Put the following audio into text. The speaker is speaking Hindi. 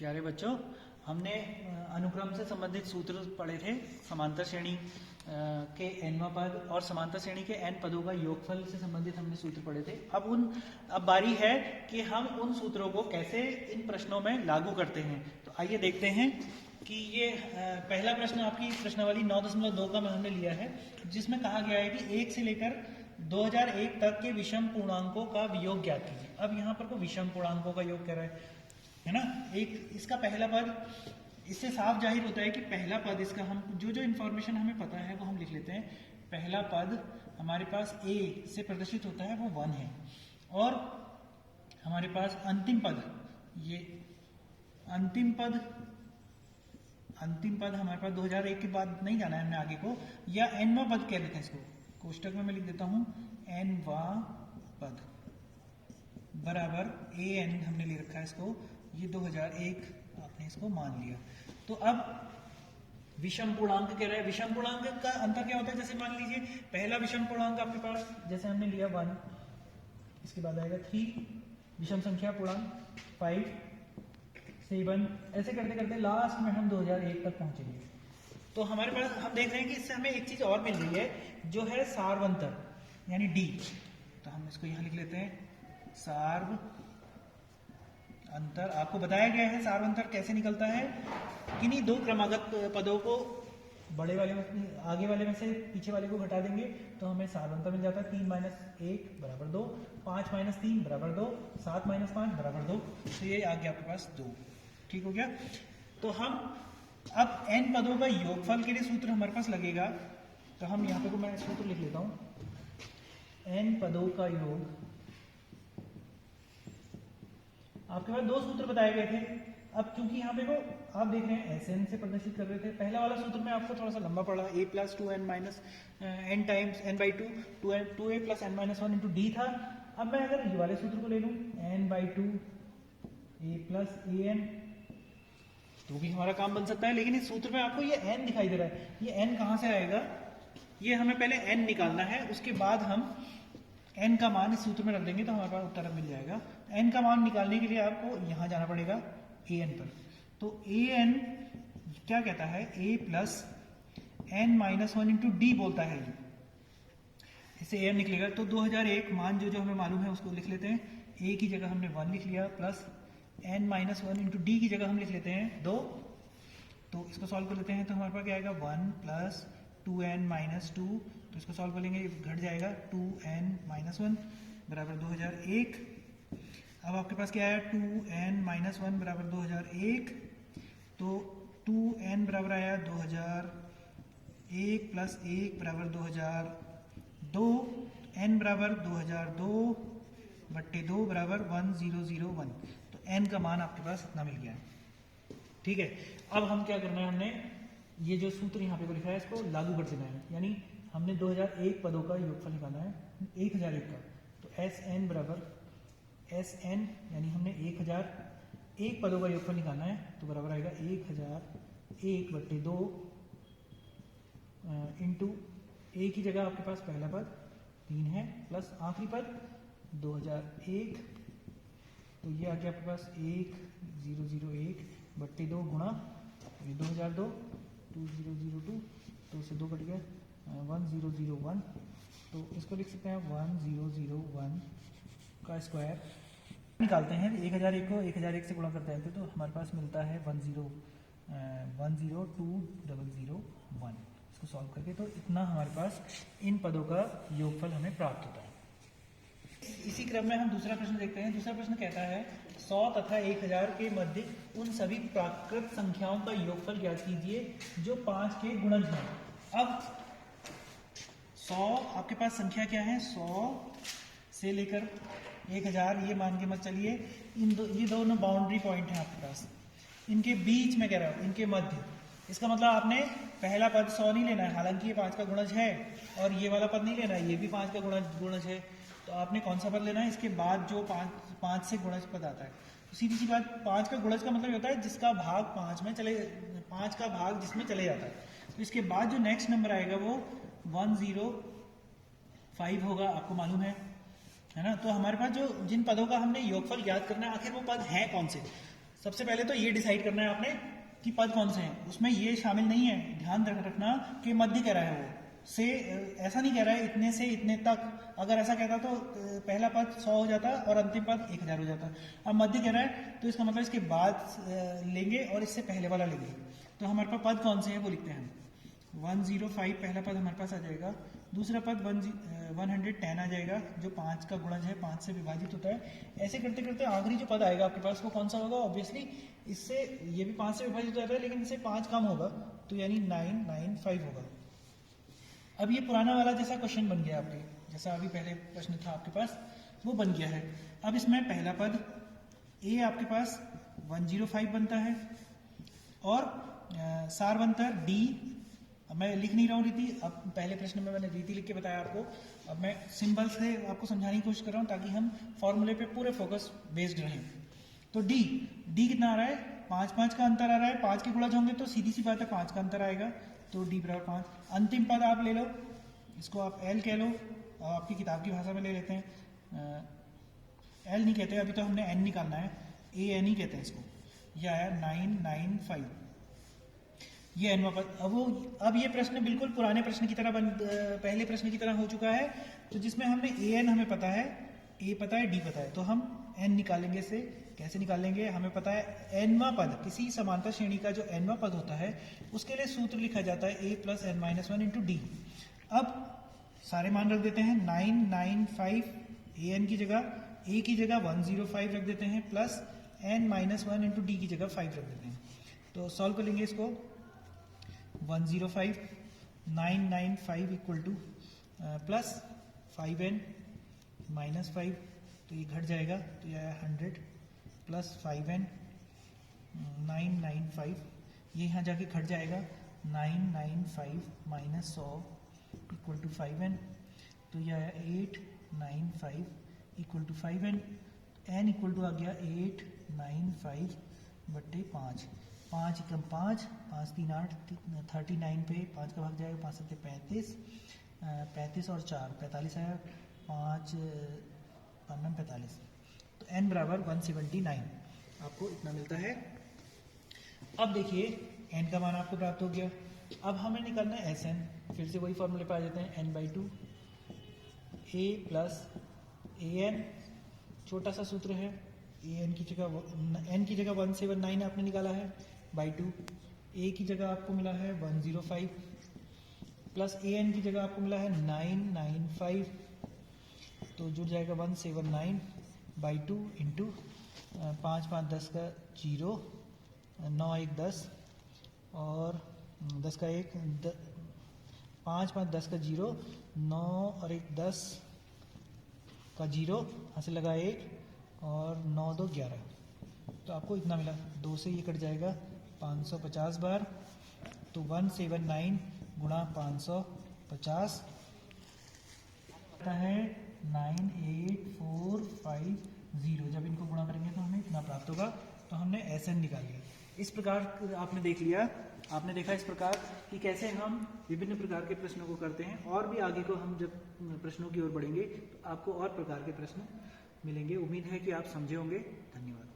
प्यारे बच्चों, हमने अनुक्रम से संबंधित सूत्र पढ़े थे। समांतर श्रेणी के nवां पद और समांतर श्रेणी के n पदों का योगफल से संबंधित हमने सूत्र पढ़े थे। अब बारी है कि हम उन सूत्रों को कैसे इन प्रश्नों में लागू करते हैं। तो आइए देखते हैं कि ये पहला प्रश्न आपकी प्रश्नावली 9.2 का हमने लिया है, जिसमें कहा गया है कि 1 से लेकर 2001 तक के विषम पूर्णांकों का वियोग ज्ञात कीजिए। अब यहाँ पर को विषम पूर्णांकों का योग कह रहा है ना। एक इसका पहला पद, इससे साफ जाहिर होता है कि पहला पद इसका हम जो इंफॉर्मेशन हमें पता है वो हम लिख लेते हैं। पहला पद हमारे पास a से प्रदर्शित होता है वो 1 है, और हमारे पास अंतिम पद, ये अंतिम पद हमारे पास 2001 के बाद नहीं जाना है हमने आगे को, या nवां पद कह लेते हैं इसको। कोष्टक में मैं लिख देता हूं nवां पद बराबर an हमने ले रखा है इसको, ये 2001 आपने इसको मान लिया। तो अब विषम पूर्णांक कह रहा है। विषम पूर्णांक का अंतर क्या होता है? जैसे मान लीजिए पहला विषम पूर्णांक आपके पास जैसे हमने लिया 1, इसके बाद आएगा 3, विषम संख्या पूर्णांक 5, 7, ऐसे करते करते लास्ट में हम 2001 तक पहुंचेंगे। तो हमारे पास हम देख रहे हैं कि इससे हमें एक चीज और मिल रही है, जो है सार्वंतर यानी डी। तो हम इसको यहां लिख लेते हैं, सार्व अंतर। आपको बताया गया है सार्वंतर कैसे निकलता है। किन्हीं दो क्रमागत पदों को बड़े वाले में, आगे वाले में से पीछे वाले को घटा देंगे तो हमें सार्वंतर मिल जाता है। 3 - 1 बराबर 2, 5 - 3 बराबर 2, 7 - 5 बराबर 2। तो ये आ गया आपके पास 2। ठीक हो गया। तो हम अब n पदों का योगफल के लिए सूत्र हमारे पास लगेगा। तो हम यहाँ पे को मैं सूत्र लिख लेता हूं। n पदों का योग, आपके पास दो सूत्र बताए गए थे। अब चूंकि यहाँ पे को आप देख रहे हैं Sn से प्रदर्शित कर रहे थे। पहला वाला सूत्र में आपको थोड़ा सा लंबा पड़ा, a + 2n - n times n/2 2a + n - 1 × d था। अब मैं अगर ये वाले सूत्र को ले लूं n/2 a + an, तो भी हमारा काम बन सकता है। लेकिन इस सूत्र में आपको ये n दिखाई दे रहा है। ये n कहाँ से आएगा? ये हमें पहले n निकालना है, उसके बाद हम n का मान इस सूत्र में रख देंगे तो हमारे पास उत्तर मिल जाएगा। n का मान निकालने के लिए आपको यहां जाना पड़ेगा an पर। तो an क्या कहता है? a + n - 1 × d बोलता है। इससे an निकलेगा। तो 2001 मान जो हमें मालूम है उसको लिख लेते हैं। a की जगह हमने 1 लिख लिया, प्लस n - 1 × d की जगह हम लिख लेते हैं 2। तो इसको सॉल्व कर लेते हैं। तो हमारे पास क्या आएगा? 1 + 2n - 2। तो इसको सॉल्व करेंगे, घट जाएगा 2n - 1 बराबर 2001। अब आपके पास क्या है? 2n - 1 बराबर 2001। तो 2n बराबर आया 2001 + 1 बराबर 2002। n बराबर 2002/2 बराबर 1001। तो n का मान आपके पास इतना मिल गया। ठीक है। अब हम क्या करना है, हमने ये जो सूत्र यहाँ पे को लिखा है इसको लागू कर देना है। यानी हमने 2001 पदों का योगफल निकालना है 1001 का। तो Sn बराबर Sn यानी हमने 1001 पदों का योगफल निकालना है, तो बराबर आएगा 1001/2 इंटू a की जगह आपके पास पहला पद 3 है, प्लस आखिरी पद 2001। तो ये आ गया आपके पास 1001/2 गुणा ये 2002 2002, तो उससे 2 कट गया 1001। तो इसको लिख सकते हैं 1001 का स्क्वायर। निकालते हैं 1001 को 1001 से गुणा करते हैं तो हमारे पास मिलता है 102021। इसको सॉल्व करके तो इतना हमारे पास इन पदों का योगफल हमें प्राप्त होता है। इसी क्रम में हम दूसरा प्रश्न देखते हैं। दूसरा प्रश्न कहता है 100 तथा 1000 के मध्य उन सभी प्राकृत संख्याओं का योगफल ज्ञात कीजिए जो 5 के गुणज हैं। अब 100 आपके पास संख्या क्या है? 100 से लेकर 1000, ये मान के मत चलिए। ये दोनों बाउंड्री पॉइंट हैं आपके पास, इनके बीच में कह रहा हूं, इनके मध्य। इसका मतलब आपने पहला पद 100 नहीं लेना है, हालांकि ये 5 का गुणज है, और ये वाला पद नहीं लेना है, ये भी 5 का गुणज है। तो आपने कौन सा पद लेना है? इसके बाद जो 5 से गुणज पद आता है। तो सीधी सी बात, 5 का गुणज का मतलब होता है जिसका भाग 5 का भाग जिसमें चले जाता है। तो इसके बाद जो नेक्स्ट नंबर आएगा वो 105 होगा, आपको मालूम है ना। तो हमारे पास जो जिन पदों का हमने योगफल ज्ञात करना है, आखिर वो पद हैं कौन से? सबसे पहले तो ये डिसाइड करना है आपने कि पद कौन से हैं। उसमें ये शामिल नहीं है, ध्यान रखना कि मध्य कह रहा है वो से, ऐसा नहीं कह रहा है इतने से इतने तक। अगर ऐसा कहता तो पहला पद 100 हो जाता और अंतिम पद 1000 हो जाता। अब मध्य कह रहा है तो इसका मतलब इसके बाद लेंगे और इससे पहले वाला लेंगे। तो हमारे पास पद कौन से हैं वो लिखते हैं हम। 105 पहला पद हमारे पास आ जाएगा, दूसरा पद 110 आ जाएगा जो 5 का गुणज है, 5 से विभाजित होता है। ऐसे करते करते आखिरी जो पद आएगा आपके पास वो कौन सा होगा? ऑब्वियसली इससे ये भी 5 से विभाजित होता है लेकिन इससे 5 कम होगा, तो यानी 995 होगा। अब ये पुराना वाला जैसा क्वेश्चन बन गया आपके, जैसा अभी पहले प्रश्न था आपके पास वो बन गया है। अब इसमें पहला पद ए आपके पास 105 बनता है और सार बनता है डी। अब मैं लिख नहीं रहा हूँ रीति, अब पहले प्रश्न में मैंने रीति लिख के बताया आपको। अब मैं सिंबल से आपको समझाने की कोशिश कर रहा हूँ ताकि हम फॉर्मूले पे पूरे फोकस बेस्ड रहें। तो डी कितना आ रहा है? 5 का अंतर आ रहा है। 5 के गुणज होंगे तो सीधी सी बात है 5 का अंतर आएगा, तो डी बराबर 5। अंतिम पद आप ले लो, इसको आप एल कह लो, आपकी किताब की भाषा में ले लेते हैं। एल नहीं कहते, अभी तो हमने एन निकालना है, ए एन ही कहते हैं इसको। यह आया 995, ये एनवा पद। अब ये प्रश्न बिल्कुल पुराने प्रश्न की तरह पहले प्रश्न की तरह हो चुका है। तो जिसमें हमने ए एन हमें पता है, ए पता है, डी पता है, तो हम एन निकालेंगे। से कैसे निकालेंगे? हमें पता है एनवा पद, किसी समांतर श्रेणी का जो एनवा पद होता है उसके लिए सूत्र लिखा जाता है A plus N minus 1 into D. अब सारे मान रख देते हैं। 995 ए एन की जगह, ए की जगह 105 रख देते हैं, plus N minus 1 into d की जगह 5 रख देते हैं। तो सॉल्व कर लेंगे इसको। 105 995 equal two plus 5n minus 5, तो ये घट जाएगा, तो ये आया 100 प्लस 5n 995, ये यहाँ जाके घट जाएगा। 995 माइनस 100 इक्वल टू 5n, तो ये आया 895 equal to 5n। n equal to आ गया 895 बट्टे 5। 5 एकम 5, 5 3 8, 39 पे 5 का भाग जाएगा, 5 7 35, 35 और 4 45 आया, 5 5 45, तो n बराबर 179 आपको इतना मिलता है। अब देखिए n का मान आपको प्राप्त हो गया। अब हमें निकालना है एस एन। फिर से वही फॉर्मूले पर आ जाते हैं, n/2 a plus A N, छोटा सा सूत्र है। ए एन की जगह n की जगह 179 आपने निकाला है बाई 2, a की जगह आपको मिला है 105 प्लस ए एन की जगह आपको मिला है 995, तो जुड़ जाएगा 179 बाई 2 इंटू 5 5 10 का 0, 9 1 10 और 10 का 1 5 5 10 का 0, 9 और 1 10 का 0, यहाँ से लगा 1 और 9 2 11, तो आपको इतना मिला। 2 से ये कट जाएगा 550 बार, तो 179 गुणा 550 है 98450। जब इनको गुणा करेंगे तो हमें इतना प्राप्त होगा। तो हमने एस एन निकाल लिया। इस प्रकार आपने देख लिया, आपने देखा इस प्रकार कि कैसे हम विभिन्न प्रकार के प्रश्नों को करते हैं। और भी आगे को हम जब प्रश्नों की ओर बढ़ेंगे तो आपको और प्रकार के प्रश्न मिलेंगे। उम्मीद है कि आप समझे होंगे। धन्यवाद।